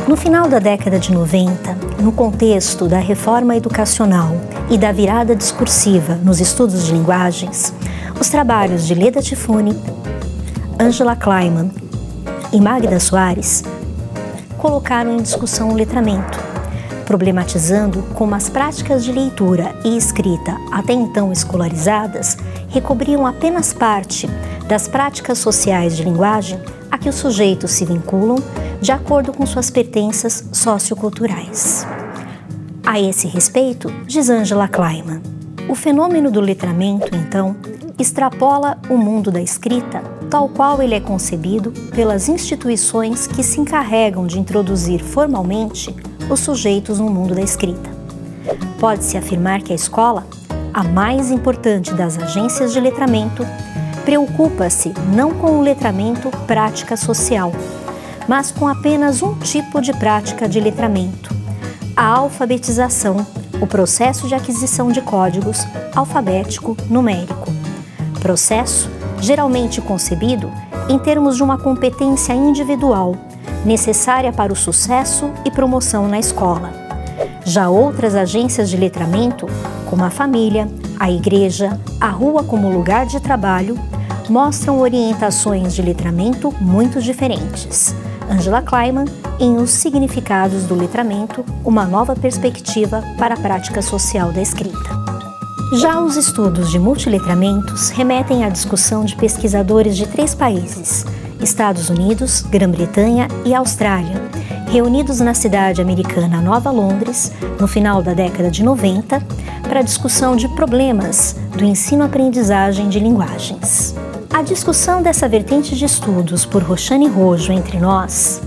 No final da década de 90, no contexto da reforma educacional e da virada discursiva nos estudos de linguagens, os trabalhos de Leda Tifune, Angela Kleiman e Magda Soares colocaram em discussão o letramento, problematizando como as práticas de leitura e escrita até então escolarizadas recobriam apenas parte das práticas sociais de linguagem a que os sujeitos se vinculam de acordo com suas pertenças socioculturais. A esse respeito, diz Angela Kleiman, o fenômeno do letramento, então, extrapola o mundo da escrita tal qual ele é concebido pelas instituições que se encarregam de introduzir formalmente os sujeitos no mundo da escrita. Pode-se afirmar que a escola, a mais importante das agências de letramento, preocupa-se não com o letramento prática social, mas com apenas um tipo de prática de letramento, a alfabetização, o processo de aquisição de códigos alfabético-numérico. Processo geralmente concebido em termos de uma competência individual, necessária para o sucesso e promoção na escola. Já outras agências de letramento, como a família, a igreja, a rua como lugar de trabalho, mostram orientações de letramento muito diferentes. Angela Kleiman, em Os Significados do Letramento, uma nova perspectiva para a prática social da escrita. Já os estudos de multiletramentos remetem à discussão de pesquisadores de 3 países, Estados Unidos, Grã-Bretanha e Austrália, reunidos na cidade americana Nova Londres, no final da década de 90, para a discussão de problemas do ensino-aprendizagem de linguagens. A discussão dessa vertente de estudos por Roxane Rojo entre nós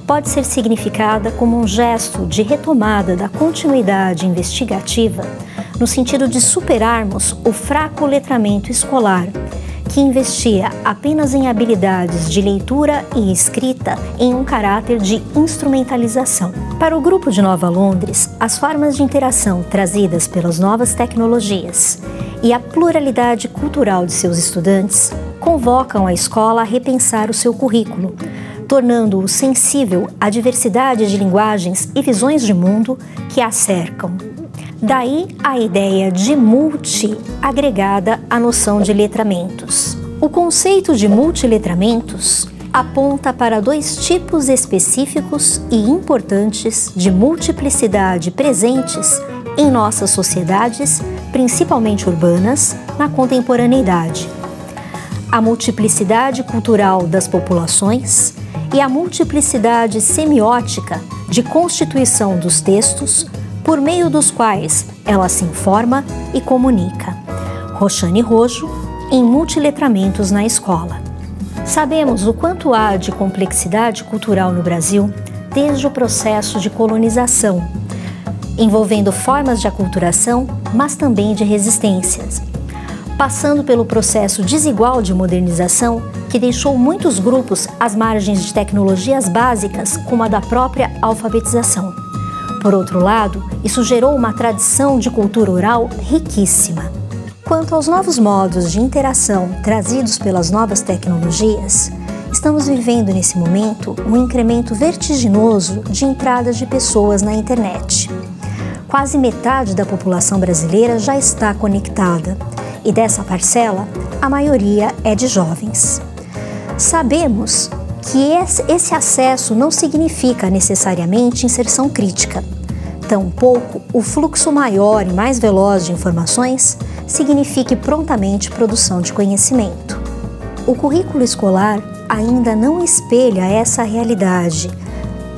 pode ser significada como um gesto de retomada da continuidade investigativa no sentido de superarmos o fraco letramento escolar, que investia apenas em habilidades de leitura e escrita em um caráter de instrumentalização. Para o grupo de Nova Londres, as formas de interação trazidas pelas novas tecnologias e a pluralidade cultural de seus estudantes convocam a escola a repensar o seu currículo, tornando-o sensível à diversidade de linguagens e visões de mundo que a cercam. Daí a ideia de multi agregada à noção de letramentos. O conceito de multiletramentos aponta para 2 tipos específicos e importantes de multiplicidade presentes em nossas sociedades, principalmente urbanas, na contemporaneidade: a multiplicidade cultural das populações e a multiplicidade semiótica de constituição dos textos, por meio dos quais ela se informa e comunica. Roxane Rojo, em Multiletramentos na Escola. Sabemos o quanto há de complexidade cultural no Brasil desde o processo de colonização, envolvendo formas de aculturação, mas também de resistências, passando pelo processo desigual de modernização que deixou muitos grupos às margens de tecnologias básicas, como a da própria alfabetização. Por outro lado, isso gerou uma tradição de cultura oral riquíssima. Quanto aos novos modos de interação trazidos pelas novas tecnologias, estamos vivendo nesse momento um incremento vertiginoso de entradas de pessoas na internet. Quase metade da população brasileira já está conectada, e dessa parcela, a maioria é de jovens. Sabemos que esse acesso não significa necessariamente inserção crítica. Tampouco o fluxo maior e mais veloz de informações signifique prontamente produção de conhecimento. O currículo escolar ainda não espelha essa realidade,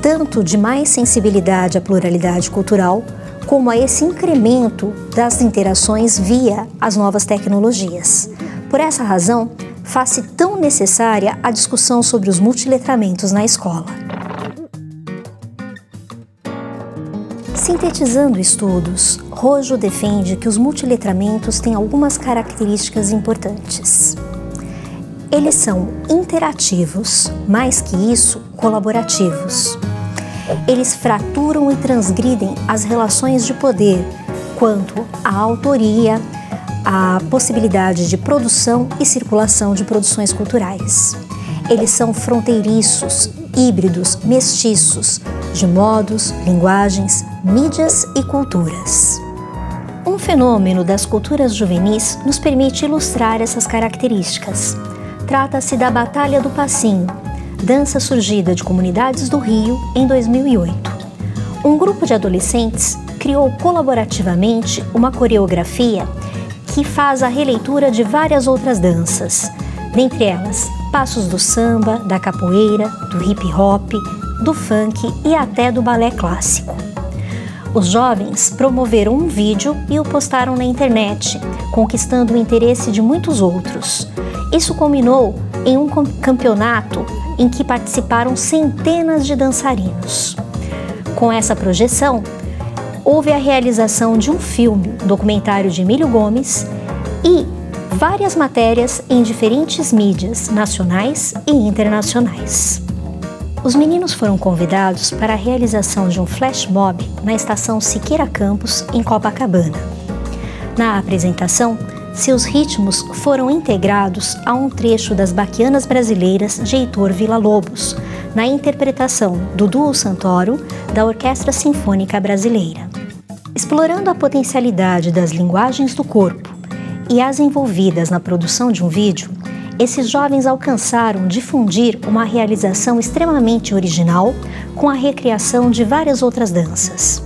tanto de mais sensibilidade à pluralidade cultural, como a esse incremento das interações via as novas tecnologias. Por essa razão, faz-se tão necessária a discussão sobre os multiletramentos na escola. Sintetizando estudos, Rojo defende que os multiletramentos têm algumas características importantes. Eles são interativos, mais que isso, colaborativos. Eles fraturam e transgridem as relações de poder quanto à autoria, à possibilidade de produção e circulação de produções culturais. Eles são fronteiriços, híbridos, mestiços, de modos, linguagens, mídias e culturas. Um fenômeno das culturas juvenis nos permite ilustrar essas características. Trata-se da Batalha do Passinho, dança surgida de comunidades do Rio em 2008. Um grupo de adolescentes criou colaborativamente uma coreografia que faz a releitura de várias outras danças, dentre elas passos do samba, da capoeira, do hip hop, do funk e até do balé clássico. Os jovens promoveram um vídeo e o postaram na internet, conquistando o interesse de muitos outros. Isso culminou em um campeonato em que participaram centenas de dançarinos. Com essa projeção, houve a realização de um filme, documentário de Emílio Gomes, e várias matérias em diferentes mídias nacionais e internacionais. Os meninos foram convidados para a realização de um flash mob na estação Siqueira Campos, em Copacabana. Na apresentação, seus ritmos foram integrados a um trecho das Baquianas Brasileiras de Heitor Villa-Lobos, na interpretação do Duo Santoro, da Orquestra Sinfônica Brasileira. Explorando a potencialidade das linguagens do corpo e as envolvidas na produção de um vídeo, esses jovens alcançaram difundir uma realização extremamente original com a recriação de várias outras danças.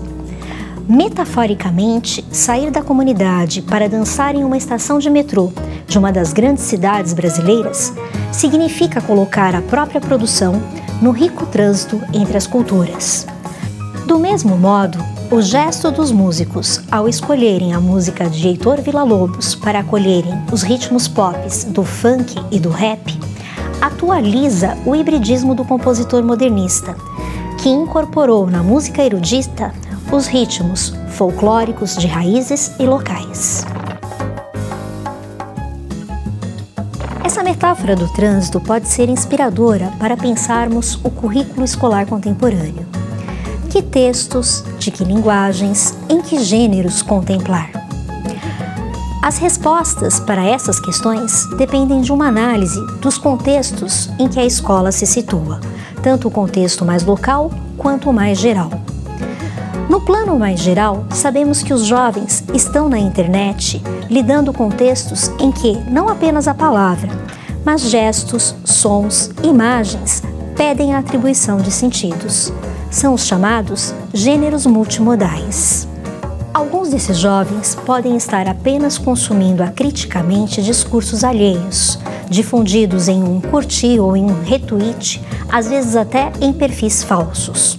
Metaforicamente, sair da comunidade para dançar em uma estação de metrô de uma das grandes cidades brasileiras significa colocar a própria produção no rico trânsito entre as culturas. Do mesmo modo, o gesto dos músicos ao escolherem a música de Heitor Villa-Lobos para acolherem os ritmos pop do funk e do rap atualiza o hibridismo do compositor modernista, que incorporou na música erudita os ritmos folclóricos de raízes e locais. Essa metáfora do trânsito pode ser inspiradora para pensarmos o currículo escolar contemporâneo. Que textos, de que linguagens, em que gêneros contemplar? As respostas para essas questões dependem de uma análise dos contextos em que a escola se situa, tanto o contexto mais local quanto o mais geral. No plano mais geral, sabemos que os jovens estão na internet lidando com textos em que não apenas a palavra, mas gestos, sons, imagens pedem a atribuição de sentidos. São os chamados gêneros multimodais. Alguns desses jovens podem estar apenas consumindo acriticamente discursos alheios, difundidos em um curtir ou em um retweet, às vezes até em perfis falsos.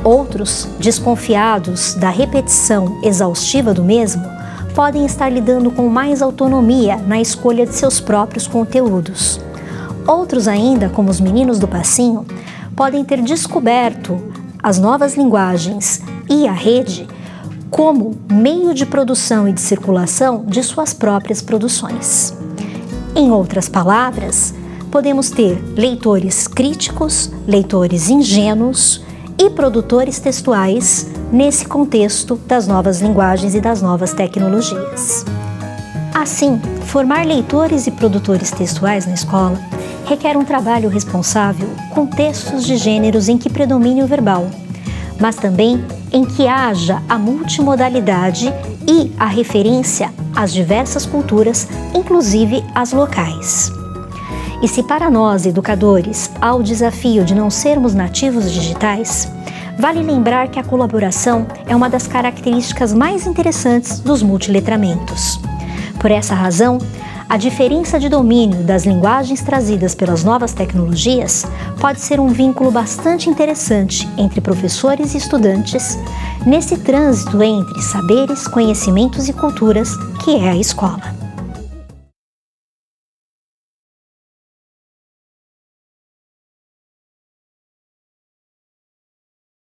Outros, desconfiados da repetição exaustiva do mesmo, podem estar lidando com mais autonomia na escolha de seus próprios conteúdos. Outros ainda, como os meninos do passinho, podem ter descoberto as novas linguagens e a rede como meio de produção e de circulação de suas próprias produções. Em outras palavras, podemos ter leitores críticos, leitores ingênuos e produtores textuais nesse contexto das novas linguagens e das novas tecnologias. Assim, formar leitores e produtores textuais na escola requer um trabalho responsável com textos de gêneros em que predomine o verbal, mas também em que haja a multimodalidade e a referência às diversas culturas, inclusive as locais. E se para nós, educadores, há o desafio de não sermos nativos digitais, vale lembrar que a colaboração é uma das características mais interessantes dos multiletramentos. Por essa razão, a diferença de domínio das linguagens trazidas pelas novas tecnologias pode ser um vínculo bastante interessante entre professores e estudantes nesse trânsito entre saberes, conhecimentos e culturas que é a escola.